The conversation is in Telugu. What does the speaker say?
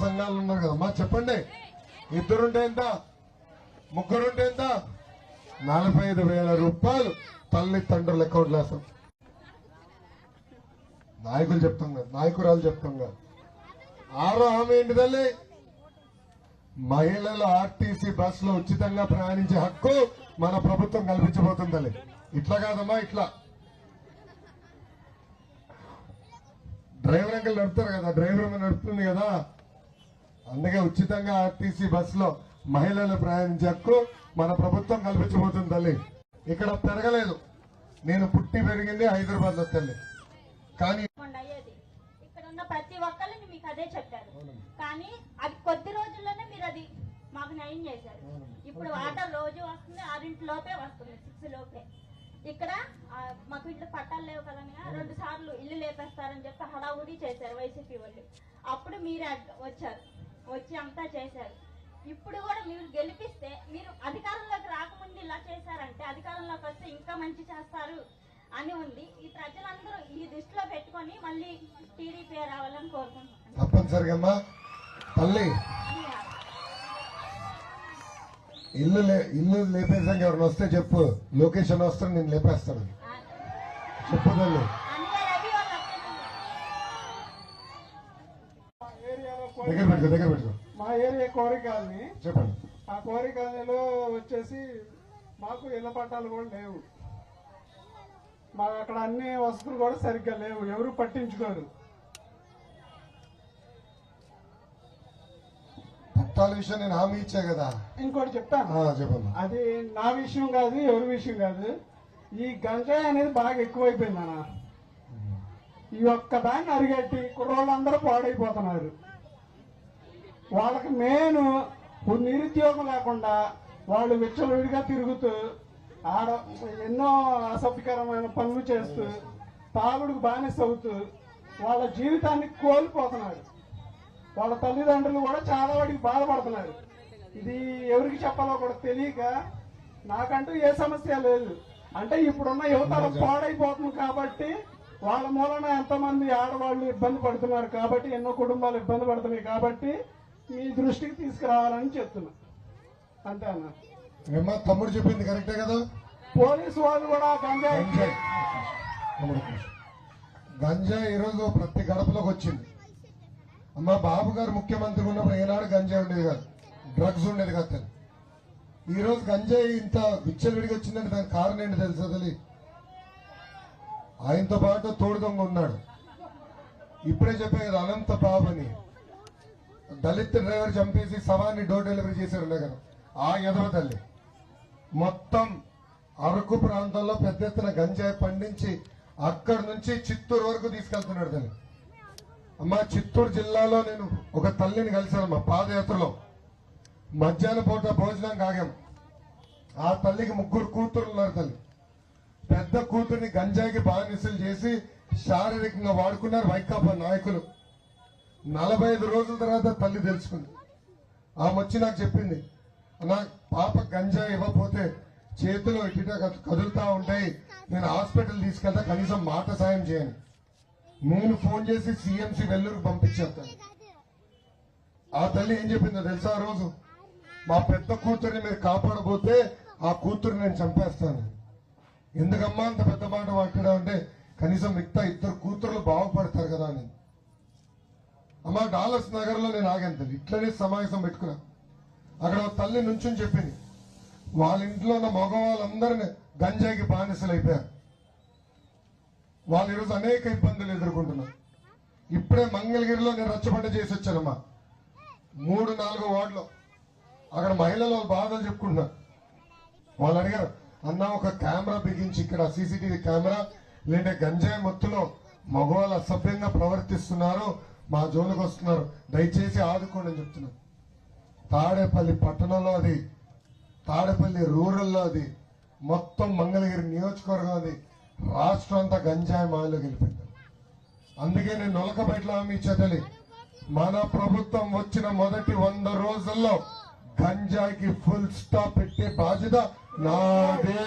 సంఘాలు ఉన్నారు కదమ్మా, చెప్పండి. ఇద్దరుంటే ఎంత, ముగ్గురుంటే ఎంత? 45,000 రూపాయలు తల్లిదండ్రుల అకౌంట్లు వేస్తాం. నాయకులు చెప్తాం కదా, నాయకురాలు చెప్తాం కదా. 6వ హామీ ఏంటి తల్లి? మహిళలు ఆర్టీసీ బస్సులో ఉచితంగా ప్రయాణించే హక్కు మన ప్రభుత్వం కల్పించబోతుంది తల్లి. ఇట్లా కాదమ్మా, ఇట్లా డ్రైవర్ అంకల్ నడుపుతారు కదా, డ్రైవర్ నడుపుతుంది కదా, అందుకే ఉచితంగా ఆర్టీసీ బస్సులో మహిళలు ప్రయాణించే హక్కు మన ప్రభుత్వం కల్పించబోతుంది తల్లి. ఇక్కడ పెరగలేదు, నేను పుట్టి పెరిగింది హైదరాబాద్ లో తల్లి, కానీ ఇక్కడ ఉన్న ప్రతి ఒక్కరిని మీకు అదే చెప్పారు. కానీ అది కొద్ది రోజుల్లోనే మీరు అది మాకు న్యాయం చేశారు. ఇప్పుడు వాటర్ రోజు వస్తుంది, 6 లోపే వస్తుంది, 6 లోపే. ఇక్కడ మాకు ఇంట్లో పట్టాలు లేవు కదా, 2 సార్లు ఇల్లు లేపేస్తారని చెప్పి హడావుడి చేశారు వైసీపీ వాళ్ళు. అప్పుడు మీరే వచ్చారు, వచ్చి అంతా చేశారు. ఇప్పుడు కూడా మీరు గెలిపిస్తే, మీరు అధికారంలోకి రాకముందు ఇలా చేశారంటే అధికారంలోకి వస్తే ఇంకా మంచి చేస్తారు అని ఉంది. ఈ ప్రజలందరూ ఈ దృష్టిలో పెట్టుకొని మళ్ళీ టీడీపీ రావాలని కోరుకుంటున్నాను. తప్పనిసరిగా తల్లి ఇల్లు లేపేసాక ఎవరిని వస్తే చెప్పు, లొకేషన్ వస్తే నేను లేపేస్తాను చెప్పు తల్లి. దగ్గర పెట్టుకో. మా ఏరియా కోరికాలని చెప్పండి. ఆ కోరికాలలో వచ్చేసి మాకు ఇళ్ల పట్టాలు కూడా లేవు. మాకు అక్కడ అన్ని వసతులు కూడా సరిగ్గా లేవు, ఎవరు పట్టించుకోరు. పట్టాల విషయం నేను హామీ ఇచ్చా కదా. ఇంకోటి చెప్తాను, చెప్పండి. అది నా విషయం కాదు, ఎవరి విషయం కాదు. ఈ గంజాయి అనేది బాగా ఎక్కువైపోయింది అన్న. ఈ ఒక్క దాన్ని అరిగట్టి కుర్రోళ్ళందరూ పాడైపోతున్నారు. వాళ్ళకి మెయిన్ నిరుద్యోగం లేకుండా వాళ్ళు విచ్చలవిడిగా తిరుగుతూ ఆడ ఎన్నో అసభ్యకరమైన పనులు చేస్తూ తాగుడుకు బానిస అవుతూ వాళ్ళ జీవితాన్ని కోల్పోతున్నారు. వాళ్ళ తల్లిదండ్రులు కూడా చాలా వాడికి బాధపడుతున్నారు. ఇది ఎవరికి చెప్పాలో కూడా తెలియక, నాకంటూ ఏ సమస్య లేదు, అంటే ఇప్పుడున్న యువతరం పాడైపోతుంది కాబట్టి వాళ్ళ మూలన ఎంతమంది ఆడవాళ్ళు ఇబ్బంది పడుతున్నారు కాబట్టి, ఎన్నో కుటుంబాలు ఇబ్బంది పడుతున్నాయి కాబట్టి మీ దృష్టికి తీసుకురావాలని చెప్తున్నా. అంతే అన్న. తమ్ముడు చెప్పింది కరెక్టే కదా. పోలీసు వాళ్ళు కూడా గంజాయి ఈరోజు ప్రతి గడపలోకి వచ్చింది. అమ్మా, బాబు గారు ముఖ్యమంత్రి ఉన్నప్పుడు ఏనాడు గంజాయి ఉండేది కాదు, డ్రగ్స్ ఉండేది కాదు. ఈ రోజు గంజాయి ఇంత విచ్చలవిడిగా వచ్చిందంటే దానికి కారణం ఏంటి తెలుసా తల్లి? ఆయనతో పాటు తోడు దొంగ ఉన్నాడు. ఇప్పుడే చెప్పే కదా, అనంత బాబు అని దళిత్ డ్రైవర్ చంపేసి శవాన్ని డోర్ డెలివరీ చేశారు కదా, ఆ ఎదవ తల్లి మొత్తం అరకు ప్రాంతంలో పెద్ద ఎత్తున గంజాయి పండించి అక్కడి నుంచి చిత్తూరు వరకు తీసుకెళ్తున్నాడు తల్లి. అమ్మా, చిత్తూరు జిల్లాలో నేను ఒక తల్లిని కలిశానమ్మా పాదయాత్రలో. మధ్యాహ్నం పూట భోజనం ఆగాం. ఆ తల్లికి 3 కూతురు ఉన్నారు తల్లి. పెద్ద కూతుర్ని గంజాయికి బానిసలు చేసి శారీరకంగా వాడుకున్నారు వైకాపా నాయకులు. 45 రోజుల తర్వాత తల్లి తెలుసుకుంది. ఆమె వచ్చి నాకు చెప్పింది, నా పాప గంజాయి ఇవ్వకపోతే చేతులు ఇటుట కదులుతా ఉంటాయి, నేను హాస్పిటల్ తీసుకెళ్తా, కనీసం మాట సాయం చేయను. నేను ఫోన్ చేసి సిఎంసి వెల్లూరుకు పంపించేస్తాను. ఆ తల్లి ఏం చెప్పిందో తెలుసా? ఆ రోజు మా పెద్ద కూతుర్ని మీరు కాపాడబోతే ఆ కూతుర్ని నేను చంపేస్తాను. ఎందుకమ్మా అంత పెద్ద మాట మాట్లాడా అంటే, కనీసం మిగతా 2 కూతుర్లు బాగుపడతారు కదా అని. అమ్మా, డాలర్స్ నగర్ లో నేను ఆగాను తల్లి, ఇట్లనే సమావేశం పెట్టుకున్నా. అక్కడ తల్లి నుంచుని చెప్పింది, వాళ్ళ ఇంట్లో ఉన్న మగవాళ్ళందరినీ గంజాయికి బానిసలు అయిపోయారు. వాళ్ళు ఈరోజు అనేక ఇబ్బందులు ఎదుర్కొంటున్నారు. ఇప్పుడే మంగళగిరిలో నేను రచ్చబండ చేసి వచ్చానమ్మా. 3-4 వార్డులో అక్కడ మహిళలు వాళ్ళ బాధలు చెప్పుకుంటున్నారు. వాళ్ళు అడిగారు, అన్న ఒక కెమెరా బిగించి ఇక్కడ సీసీటీవీ కెమెరా, లేదంటే గంజాయి మత్తులో మగవాళ్ళు అసభ్యంగా ప్రవర్తిస్తున్నారు, మా జోలికి వస్తున్నారు, దయచేసి ఆదుకోండి అని చెప్తున్నారు. తాడేపల్లి పట్టణంలో అది, తాడేపల్లి రూరల్లో అది, మొత్తం మంగళగిరి నియోజకవర్గం అది, రాష్ట్రం అంతా గంజాయి మాయలో గెలిపింది. అందుకే నేను నొలకబెట్ల హామీ ఇచ్చేతలి, మన ప్రభుత్వం వచ్చిన మొదటి 100 రోజుల్లో గంజాయికి ఫుల్ స్టాప్ పెట్టే బాధ్యత నాదే.